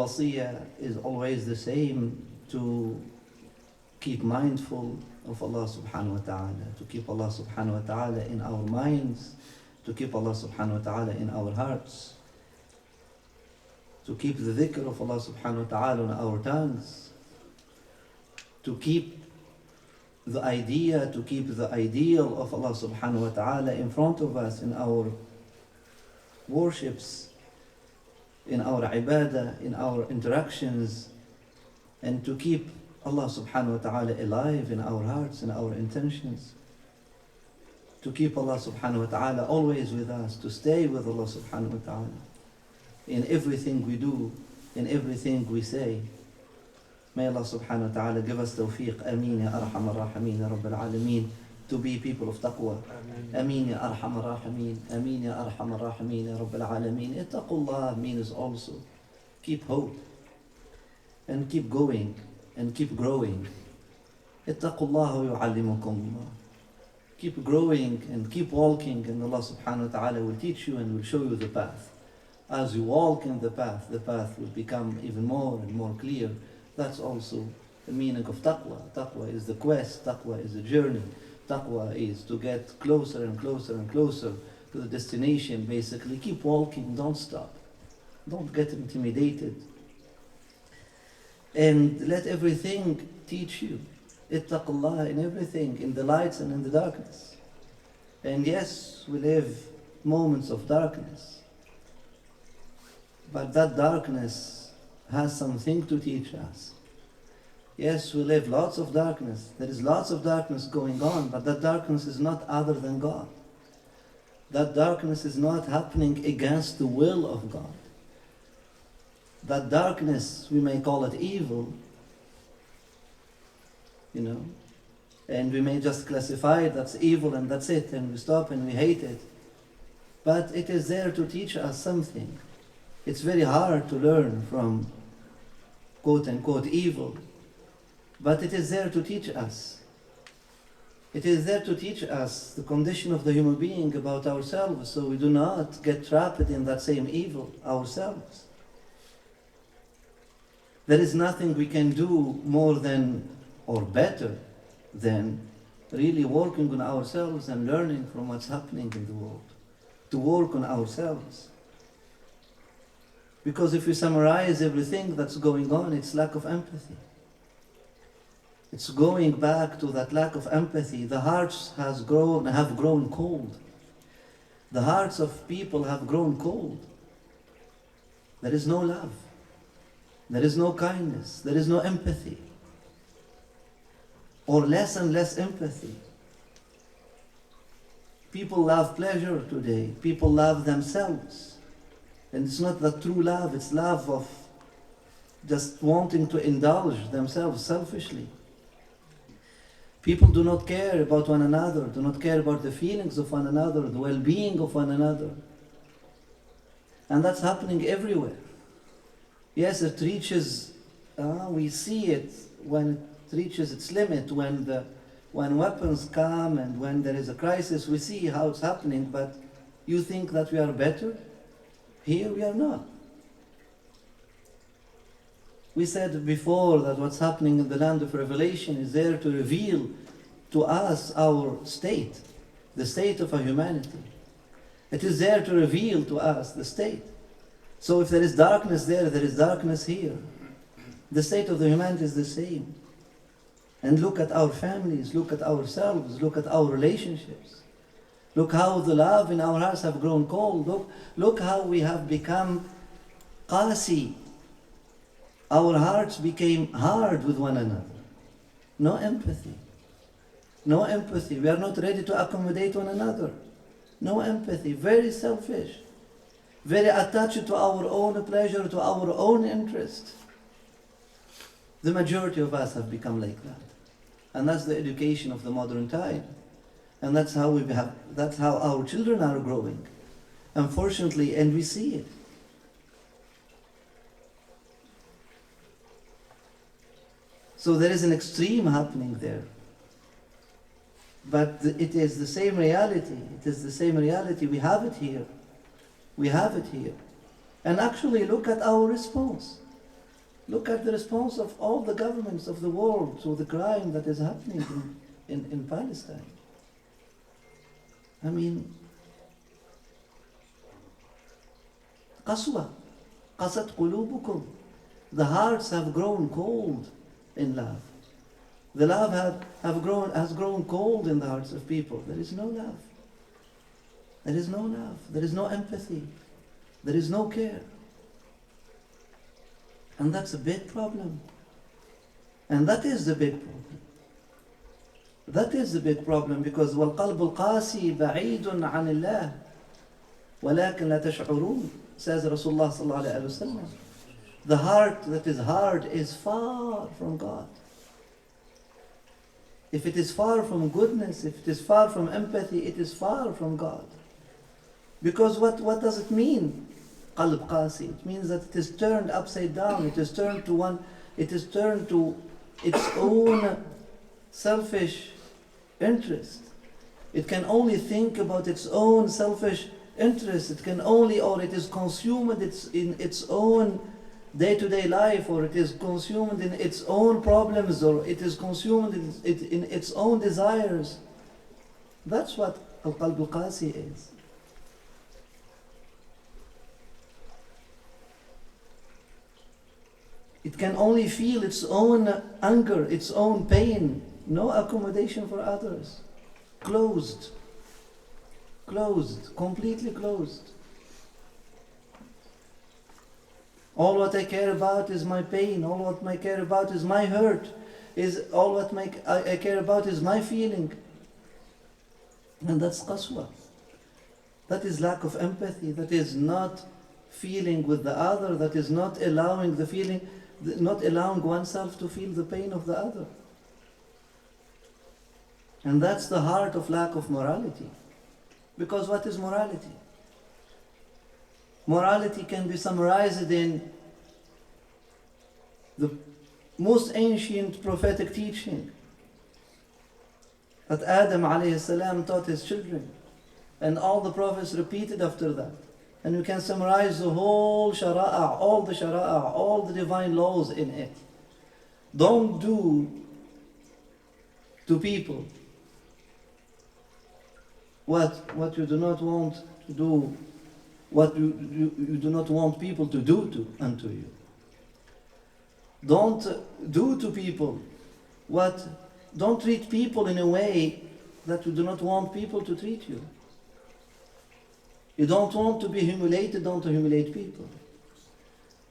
wasiyah is always the same, to keep mindful of Allah subhanahu wa ta'ala, to keep Allah subhanahu wa ta'ala in our minds, to keep Allah subhanahu wa ta'ala in our hearts, to keep the dhikr of Allah subhanahu wa ta'ala on our tongues, to keep the idea, to keep the ideal of Allah subhanahu wa ta'ala in front of us in our worships, in our ibadah, in our interactions, and to keep Allah subhanahu wa ta'ala alive in our hearts and our intentions, to keep Allah subhanahu wa ta'ala always with us, to stay with Allah subhanahu wa ta'ala in everything we do, in everything we say. May Allah subhanahu wa ta'ala give us tawfiq. Ameen ya arham ar-rahimin ya rabbal alameen, to be people of taqwa. Ameen ya arham ar-rahimin. Ameen ya arham ar-rahimin ya rabbal alameen. Ittaqullah means also keep hope and keep going and keep growing. Ittaqullah wa yu'allimukumullah. Keep growing and keep walking, and Allah subhanahu wa ta'ala will teach you and will show you the path. As you walk in the path will become even more and more clear. That's also the meaning of taqwa. Taqwa is the quest, taqwa is the journey. Taqwa is to get closer and closer and closer to the destination. Basically, keep walking, don't stop. Don't get intimidated. And let everything teach you. Ittaqullah in everything, in the lights and in the darkness. And yes, we live moments of darkness. But that darkness has something to teach us. Yes, we live lots of darkness. There is lots of darkness going on, but that darkness is not other than God. That darkness is not happening against the will of God. That darkness, we may call it evil, and we may just classify it, that's evil and that's it, and we stop and we hate it. But it is there to teach us something. It's very hard to learn from quote-unquote evil, but it is there to teach us. It is there to teach us the condition of the human being about ourselves, so we do not get trapped in that same evil ourselves. There is nothing we can do more than, or better than, really working on ourselves and learning from what's happening in the world. To work on ourselves. Because if we summarize everything that's going on, it's lack of empathy. It's going back to that lack of empathy. The hearts have grown cold. The hearts of people have grown cold. There is no love. There is no kindness. There is no empathy. Or less and less empathy. People love pleasure today. People love themselves. And it's not the true love, it's love of just wanting to indulge themselves selfishly. People do not care about one another, do not care about the feelings of one another, the well-being of one another. And that's happening everywhere. Yes, it reaches, we see it when it reaches its limit, when weapons come and when there is a crisis, we see how it's happening, but you think that we are better? Here we are not. We said before that what's happening in the land of revelation is there to reveal to us our state, the state of our humanity. It is there to reveal to us the state. So if there is darkness there, there is darkness here. The state of the humanity is the same. And look at our families, look at ourselves, look at our relationships. Look how the love in our hearts have grown cold. Look how we have become qasi. Our hearts became hard with one another. No empathy. No empathy. We are not ready to accommodate one another. No empathy. Very selfish. Very attached to our own pleasure, to our own interest. The majority of us have become like that. And that's the education of the modern time. And that's how our children are growing. Unfortunately, and we see it. So there is an extreme happening there. But it is the same reality. It is the same reality. We have it here. We have it here. And actually look at our response. Look at the response of all the governments of the world to the crime that is happening in Palestine. I mean, قسوة قست قلوبكم. The hearts have grown cold in love. The love has grown cold in the hearts of people. There is no love. There is no love. There is no empathy. There is no care. And that's a big problem. And that is the big problem. That is the big problem, because وَالْقَلْبُ الْقَاسِي بَعِيدٌ عَنِ اللَّهِ وَلَكِنْ لَا تَشْعُرُونَ, says Rasulullah sallallahu alayhi wa sallam. The heart that is hard is far from God. If it is far from goodness, if it is far from empathy, it is far from God. Because what does it mean? Qalb qasi. It means that it is turned upside down. It is turned to its own selfish interest. It can only think about its own selfish interest. It is consumed in its own day-to-day life, or it is consumed in its own problems, or it is consumed in its own desires. That's what al-qalb al-qasi is. It can only feel its own anger, its own pain, no accommodation for others. Closed, completely closed. All what I care about is my pain, all what I care about is my hurt, I care about is my feeling. And that's qaswa. That is lack of empathy, that is not feeling with the other, that is not allowing the feeling, not allowing oneself to feel the pain of the other. And that's the heart of lack of morality. Because what is morality? Morality can be summarized in the most ancient prophetic teaching that Adam alayhi salam taught his children, and all the prophets repeated after that. And we can summarize the whole shara'a, all the divine laws in it. Don't do to people what you do not want to do, what you do not want people to do unto you. Don't do to people don't treat people in a way that you do not want people to treat you. You don't want to be humiliated, don't humiliate people.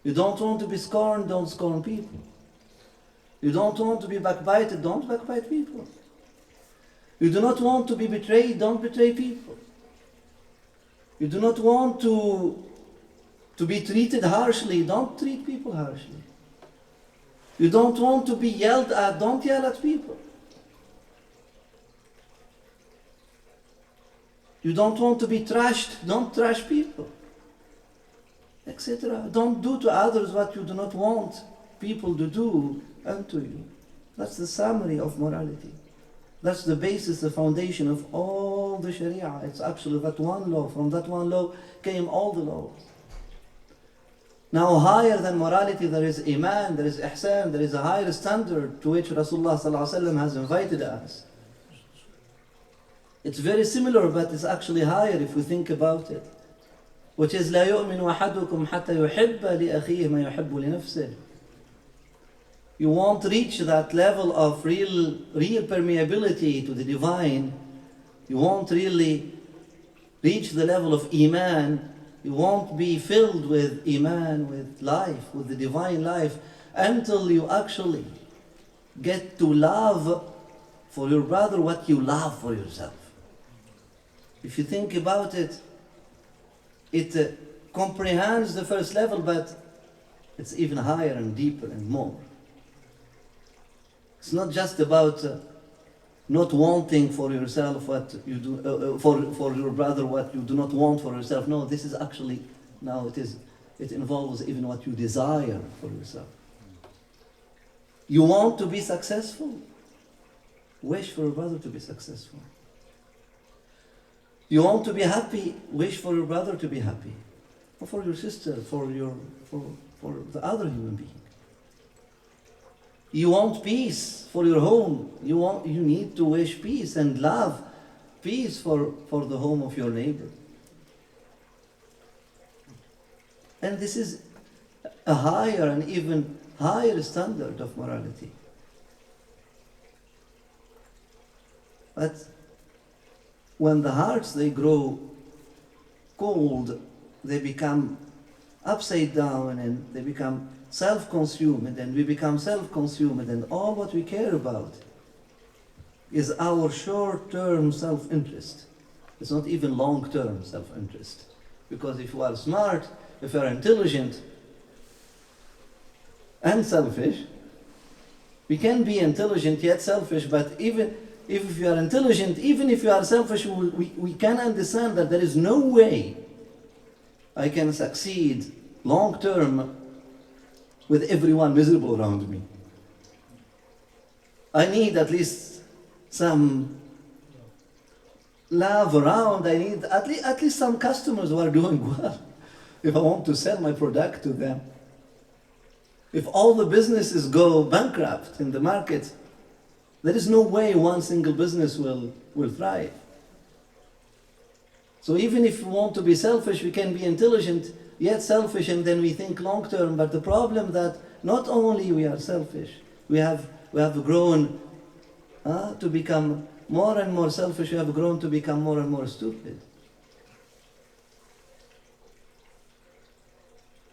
You don't want to be scorned, don't scorn people. You don't want to be backbited, don't backbite people. You do not want to be betrayed, don't betray people. You do not want to be treated harshly, don't treat people harshly. You don't want to be yelled at, don't yell at people. You don't want to be trashed, don't trash people, etc. Don't do to others what you do not want people to do unto you. That's the summary of morality. That's the basis, the foundation of all the Sharia. It's actually that one law. From that one law came all the laws. Now higher than morality there is Iman, there is Ihsan, there is a higher standard to which Rasulullah ﷺ has invited us. It's very similar, but it's actually higher if we think about it. Which is لا يؤمن أحدكم حتى يحب لأخيه ما يحب لنفسه. You won't reach that level of real permeability to the divine. You won't really reach the level of Iman. You won't be filled with Iman, with life, with the divine life, until you actually get to love for your brother what you love for yourself. If you think about it, it comprehends the first level, but it's even higher and deeper and more. It's not just about not wanting for yourself what you do, for your brother what you do not want for yourself. No, this is actually, now it involves even what you desire for yourself. You want to be successful? Wish for your brother to be successful. You want to be happy? Wish for your brother to be happy. Or for your sister, for the other human being. You want peace for your home. You need to wish peace and love peace for the home of your neighbor. And this is a higher and even higher standard of morality. But when the hearts, they grow cold, they become upside down and they become self-consumed, and we become self-consumed, and all what we care about is our short-term self-interest. It's not even long-term self-interest. Because if you are smart, if you are intelligent and selfish, we can be intelligent yet selfish, but even if you are intelligent, even if you are selfish, we can understand that there is no way I can succeed long-term with everyone miserable around me. I need at least some love around. I need at least some customers who are doing well if I want to sell my product to them. If all the businesses go bankrupt in the market, there is no way one single business will thrive. So even if we want to be selfish, we can be intelligent, yet selfish, and then we think long term. But the problem that not only we are selfish, we have grown to become more and more selfish. We have grown to become more and more stupid.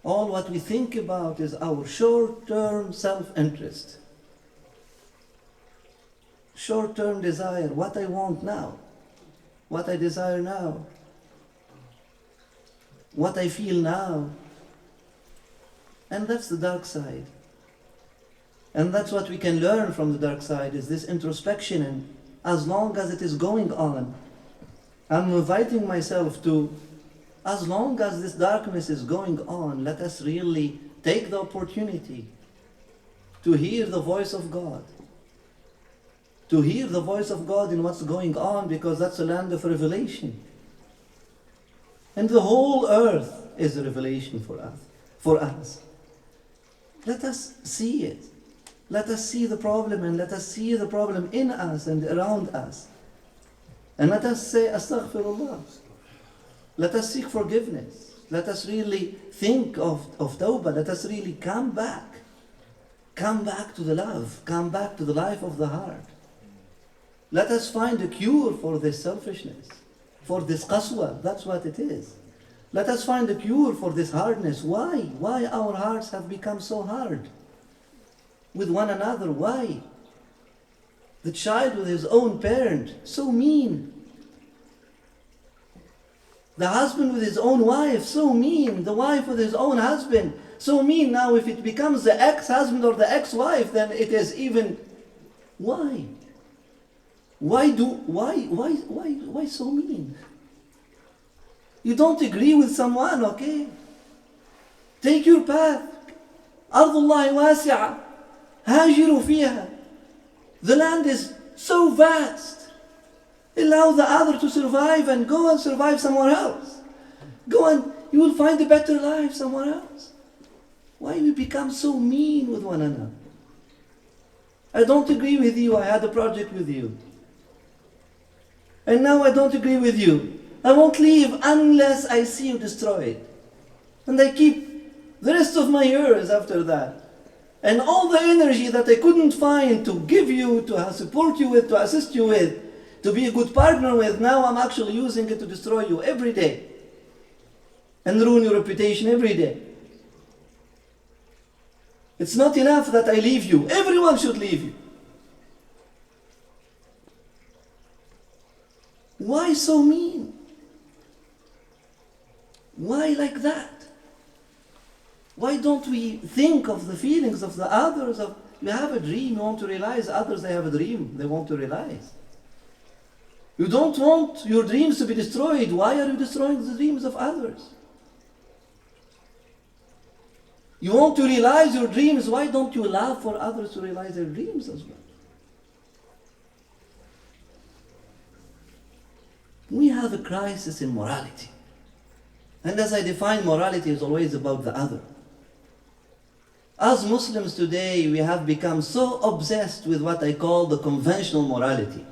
All what we think about is our short-term self-interest, short-term desire, what I want now, what I desire now, what I feel now. And that's the dark side. And that's what we can learn from the dark side, is this introspection. And as long as it is going on, I'm inviting myself to, as long as this darkness is going on, let us really take the opportunity to hear the voice of God. To hear the voice of God in what's going on, because that's a land of revelation. And the whole earth is a revelation for us. Let us see it. Let us see the problem, and let us see the problem in us and around us. And let us say, Astaghfirullah. Let us seek forgiveness. Let us really think of tawbah. Let us really come back. Come back to the love. Come back to the life of the heart. Let us find a cure for this selfishness, for this qaswa. That's what it is. Let us find a cure for this hardness. Why? Why our hearts have become so hard with one another? Why? The child with his own parent, so mean. The husband with his own wife, so mean. The wife with his own husband, so mean. Now if it becomes the ex-husband or the ex-wife, then it is even... Why? Why so mean? You don't agree with someone, okay? Take your path. أرض الله واسعة هاجروا فيها. The land is so vast. Allow the other to survive and go and survive somewhere else. Go and you will find a better life somewhere else. Why we become so mean with one another? I don't agree with you. I had a project with you. And now I don't agree with you. I won't leave unless I see you destroyed. And I keep the rest of my years after that. And all the energy that I couldn't find to give you, to support you with, to assist you with, to be a good partner with, now I'm actually using it to destroy you every day. And ruin your reputation every day. It's not enough that I leave you. Everyone should leave you. Why so mean? Why like that? Why don't we think of the feelings of the others? You have a dream, you want to realize. Others, they have a dream, they want to realize. You don't want your dreams to be destroyed. Why are you destroying the dreams of others? You want to realize your dreams. Why don't you allow for others to realize their dreams as well? We have a crisis in morality. And as I define, morality is always about the other. As Muslims today, we have become so obsessed with what I call the conventional morality.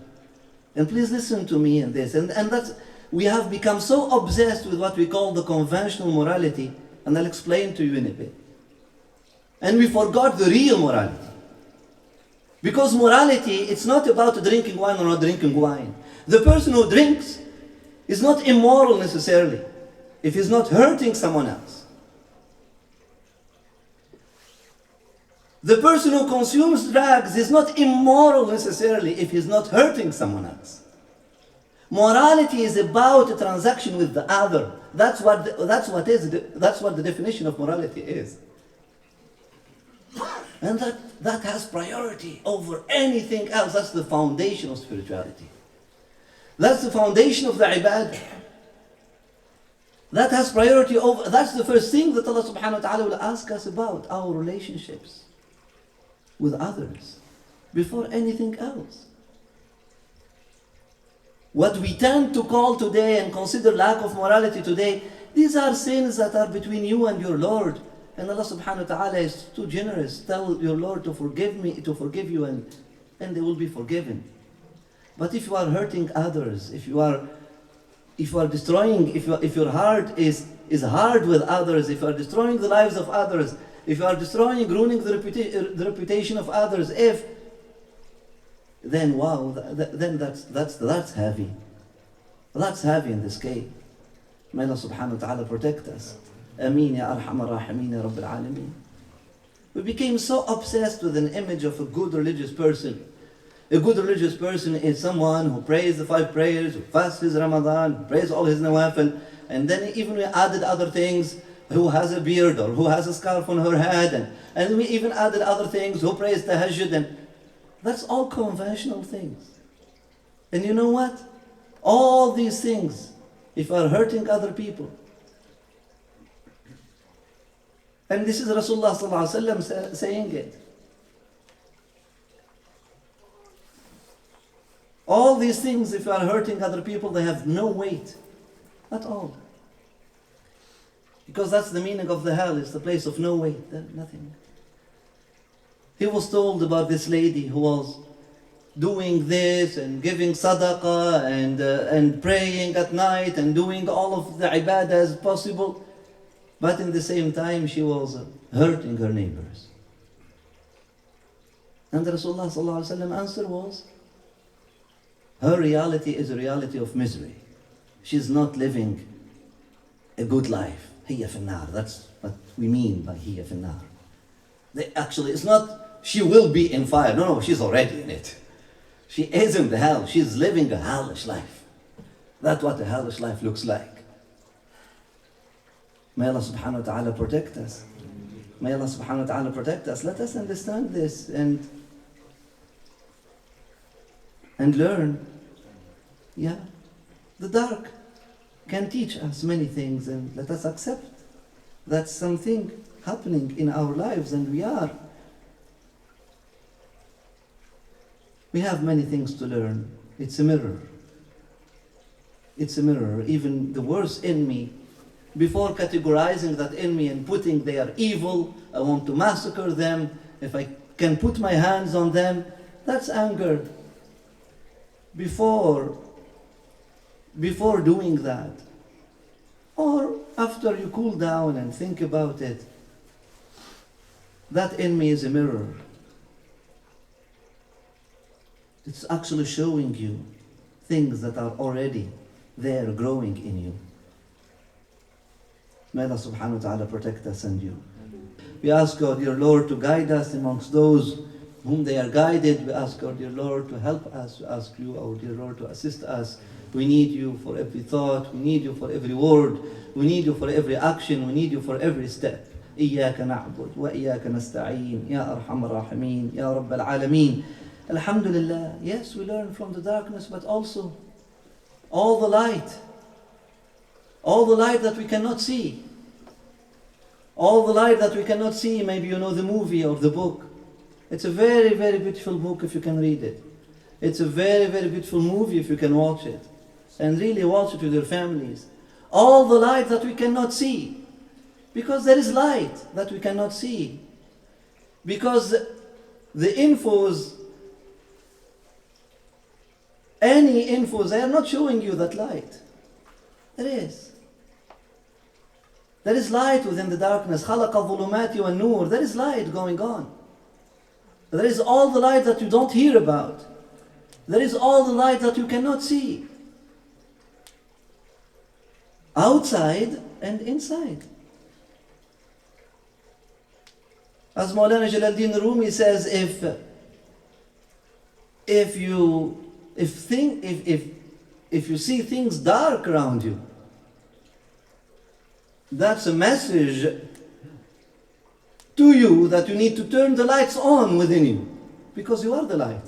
And please listen to me in this. And that's, we have become so obsessed with what we call the conventional morality, and I'll explain to you in a bit. And we forgot the real morality. Because morality, it's not about drinking wine or not drinking wine. The person who drinks is not immoral necessarily, if he's not hurting someone else. The person who consumes drugs is not immoral necessarily if he's not hurting someone else. Morality is about a transaction with the other. That's what the definition of morality is. And that has priority over anything else. That's the foundation of spirituality. That's the foundation of the ibadah. That has priority over, that's the first thing that Allah subhanahu wa ta'ala will ask us about, our relationships with others, before anything else. What we tend to call today and consider lack of morality today, these are sins that are between you and your Lord. And Allah subhanahu wa ta'ala is too generous. Tell your Lord to forgive you, and they will be forgiven. But if you are hurting others, if you are destroying, if your heart is hard with others, if you are destroying the lives of others, if you are destroying, ruining the reputation of others, then wow, then that's heavy. That's heavy in this case. May Allah subhanahu wa ta'ala protect us. Ameen ya arhamar rahimin ya rabbil alameen. We became so obsessed with an image of a good religious person. A good religious person is someone who prays the 5 prayers, who fasts his Ramadan, who prays all his nawafil, and then even we added other things, who has a beard or who has a scarf on her head, and we even added other things, who prays tahajjud, and that's all conventional things. And you know what? All these things, if are hurting other people, and this is Rasulullah sallallahu alaihi wasallam saying it. All these things, if you are hurting other people, they have no weight at all. Because that's the meaning of the hell, it's the place of no weight, nothing. He was told about this lady who was doing this and giving sadaqah and praying at night and doing all of the ibadah as possible. But in the same time, she was hurting her neighbors. And Rasulullah sallallahu alaihi wasallam answer was, her reality is a reality of misery. She's not living a good life. Hiya fi nar. That's what we mean by hiya fi nar. Actually, it's not she will be in fire. No, she's already in it. She is in the hell. She's living a hellish life. That's what a hellish life looks like. May Allah subhanahu wa ta'ala protect us. May Allah subhanahu wa ta'ala protect us. Let us understand this and learn. Yeah, the dark can teach us many things, and let us accept that's something happening in our lives, and we have many things to learn. It's a mirror. It's a mirror. Even the worst enemy, before categorizing that enemy and putting they are evil, I want to massacre them, if I can put my hands on them, that's anger. Before doing that, or after you cool down and think about it, that enemy is a mirror. It's actually showing you things that are already there growing in you. May Allah subhanahu wa ta'ala protect us and you. We ask our dear Lord to guide us amongst those whom they are guided. We ask our dear Lord to help us. We ask you, our dear Lord, to assist us. We need you for every thought. We need you for every word. We need you for every action. We need you for every step. إياك نعبد وإياك نستعين يا أرحم الراحمين يا رب العالمين. Alhamdulillah, yes, we learn from the darkness, but also all the light that we cannot see. All the light that we cannot see, maybe you know the movie or the book. It's a very, very beautiful book if you can read it. It's a very, very beautiful movie if you can watch it. And really watch it with your families. All the light that we cannot see. Because there is light that we cannot see. Because the infos, any infos, they are not showing you that light. There is. There is light within the darkness. خَلَقَ الظُّلُمَاتِ وَالنُّورِ. There is light going on. There is all the light that you don't hear about. There is all the light that you cannot see. Outside and inside. As Maulana Jalaluddin Rumi says, if you see things dark around you, that's a message to you that you need to turn the lights on within you, because you are the light.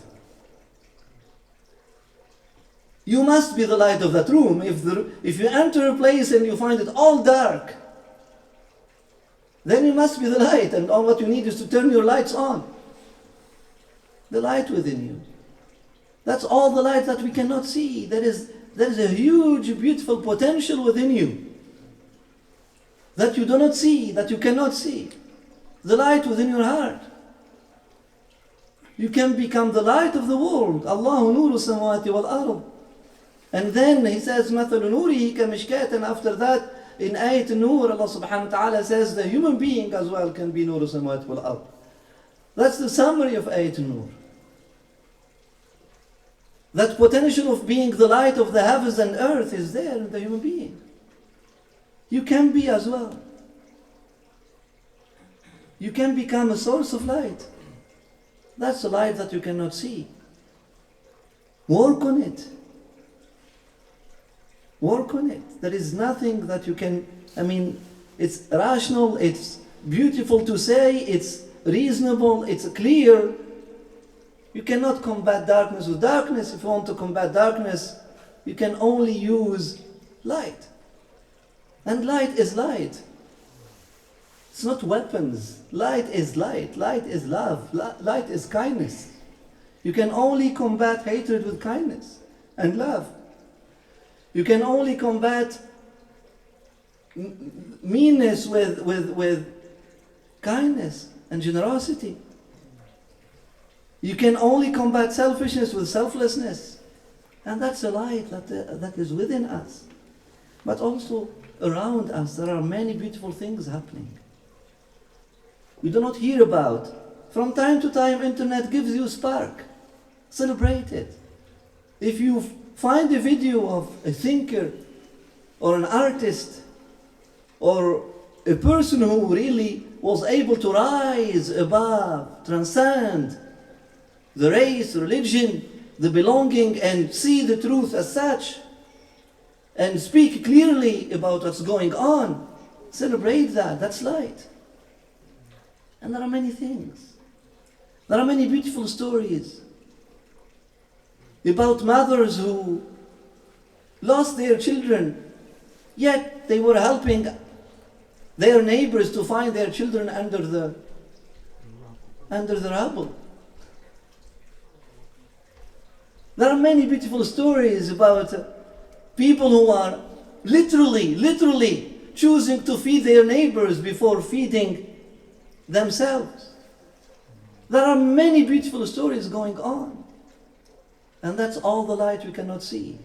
You must be the light of that room. If you enter a place and you find it all dark, then you must be the light, and all what you need is to turn your lights on. The light within you. That's all the light that we cannot see. There is a huge, beautiful potential within you that you do not see, that you cannot see. The light within your heart. You can become the light of the world. Allahu nuru samawati wal ard. And then he says, مَثَلُ نُورِهِ كَمِشْكَاةٍ. And after that, in Ayat Nur, Allah subhanahu wa ta'ala says the human being as well can be nuru samawati wal ard. That's the summary of Ayat Nur. That potential of being the light of the heavens and earth is there in the human being. You can be as well. You can become a source of light. That's a light that you cannot see. Work on it. Work on it. There is nothing that you can, it's rational, it's beautiful to say, it's reasonable, it's clear. You cannot combat darkness with darkness. If you want to combat darkness, you can only use light. And light is light. It's not weapons. Light is light. Light is love. Light is kindness. You can only combat hatred with kindness and love. You can only combat meanness with kindness and generosity. You can only combat selfishness with selflessness. And that's a light that is within us. But also around us, there are many beautiful things happening. We do not hear about. From time to time, internet gives you a spark. Celebrate it. If you find a video of a thinker or an artist or a person who really was able to rise above, transcend the race, religion, the belonging, and see the truth as such, and speak clearly about what's going on, celebrate that. That's light. And there are many things. There are many beautiful stories about mothers who lost their children, yet they were helping their neighbors to find their children under the rubble. There are many beautiful stories about people who are literally choosing to feed their neighbors before feeding themselves. There are many beautiful stories going on. And that's all the light we cannot see.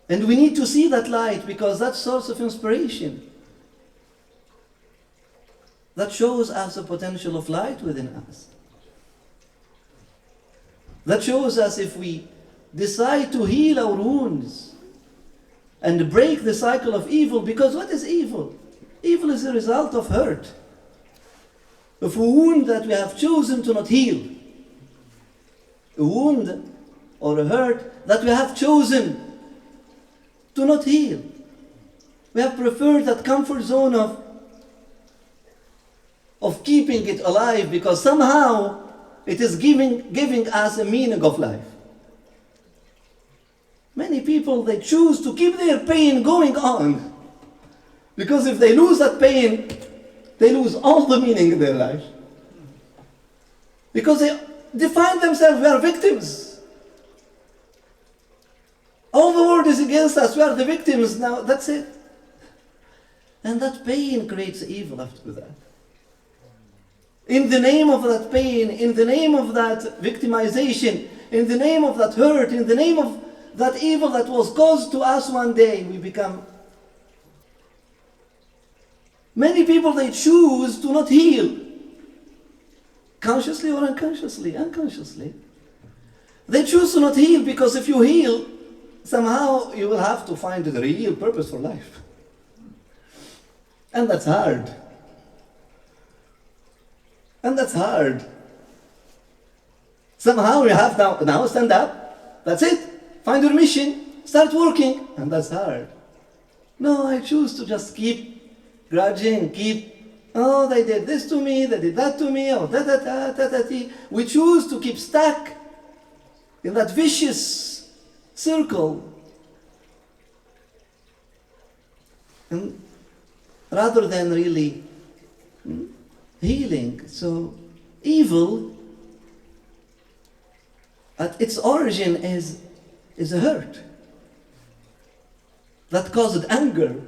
And we need to see that light because that's source of inspiration. That shows us the potential of light within us. That shows us if we decide to heal our wounds and break the cycle of evil, because what is evil? Evil is a result of hurt, of a wound that we have chosen to not heal. A wound or a hurt that we have chosen to not heal. We have preferred that comfort zone of keeping it alive because somehow it is giving us a meaning of life. Many people, they choose to keep their pain going on because if they lose that pain, they lose all the meaning in their life. Because they define themselves, we are victims. All the world is against us, we are the victims now, that's it. And that pain creates evil after that. In the name of that pain, in the name of that victimization, in the name of that hurt, in the name of that evil that was caused to us one day, we become... Many people, they choose to not heal. Consciously or unconsciously, unconsciously. They choose to not heal because if you heal, somehow you will have to find the real purpose for life. And that's hard. And that's hard. Somehow you have now stand up. That's it. Find your mission. Start working. And that's hard. No, I choose to just keep grudging, oh, they did this to me, they did that to me, oh, da. We choose to keep stuck in that vicious circle. And rather than really healing. So evil at its origin is a hurt that caused anger.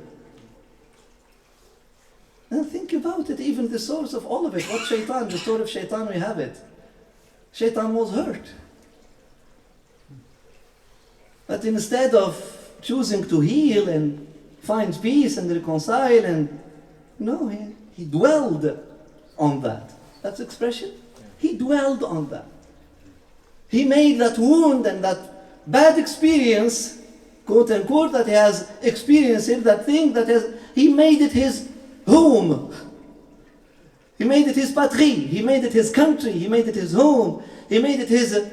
And think about it, even the source of all of it. What shaitan, the story of shaitan, we have it. Shaitan was hurt. But instead of choosing to heal and find peace and reconcile, and no, he dwelled on that. That's the expression. He dwelled on that. He made that wound and that bad experience, quote unquote, that he has experienced it, that thing that he made it his home. He made it his patrie. He made it his country. He made it his home. He made it his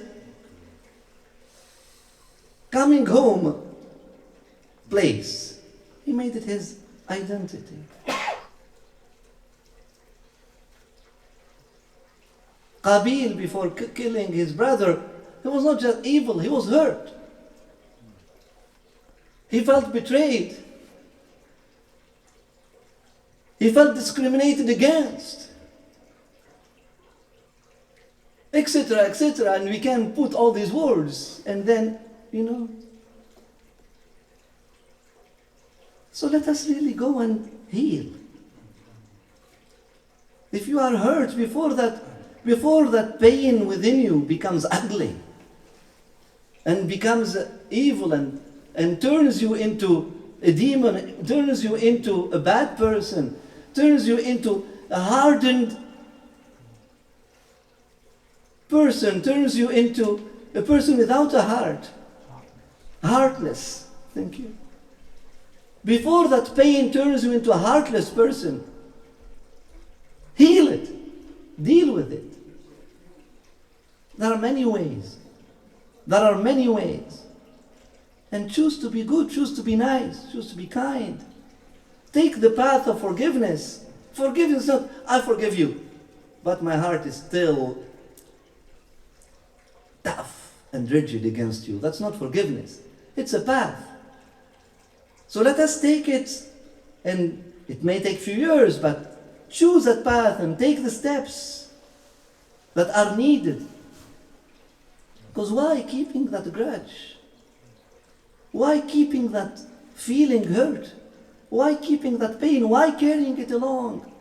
coming home place. He made it his identity. Qabil, before killing his brother, he was not just evil, he was hurt. He felt betrayed. He felt discriminated against, etc., etc. And we can put all these words and then, So let us really go and heal. If you are hurt before that pain within you becomes ugly and becomes evil and turns you into a demon, turns you into a bad person, turns you into a hardened person, turns you into a person without a heart, heartless. Thank you. Before that pain turns you into a heartless person, heal it, deal with it. There are many ways. There are many ways. And choose to be good, choose to be nice, choose to be kind. Take the path of forgiveness. Forgiveness is not, I forgive you, but my heart is still tough and rigid against you. That's not forgiveness. It's a path. So let us take it, and it may take a few years, but choose that path and take the steps that are needed. Because why keeping that grudge? Why keeping that feeling hurt? Why keeping that pain? Why carrying it along?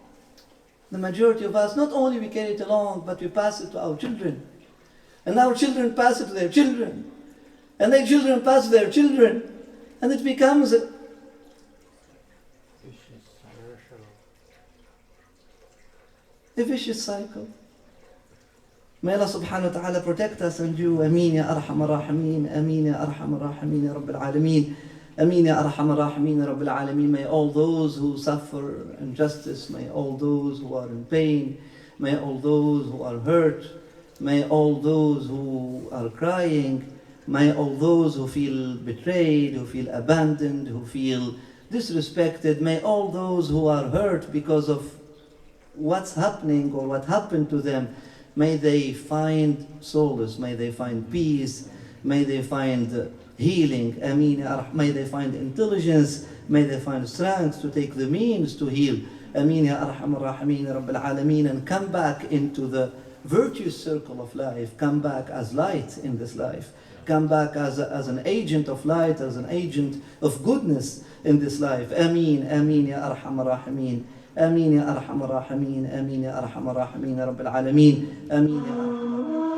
The majority of us, not only we carry it along, but we pass it to our children. And our children pass it to their children. And their children pass it to their children. And it becomes a vicious cycle. May Allah subhanahu wa ta'ala protect us and you. Ameen ya arhamar rahimin. Ameen ya arhamar rahimin ya rabbil alameen. Ameen ya arhamar rahimin ya rabbil alameen. May all those who suffer injustice, may all those who are in pain, may all those who are hurt, may all those who are crying, may all those who feel betrayed, who feel abandoned, who feel disrespected, may all those who are hurt because of what's happening or what happened to them, may they find solace, may they find peace, may they find healing, Ameen, may they find intelligence, may they find strength to take the means to heal, Ameen ya arhamar rahimin ya rabbil alameen, and come back into the virtuous circle of life, come back as light in this life, come back as an agent of light, as an agent of goodness in this life. Ameen, Ameen Ya Arhamar Rahimin. Ameen Ya Arhamar Rahimin. Ameen Ya Arhamar Rahimin Ya Rabbil Alameen. Ameen Ya Arhamar Rahimin.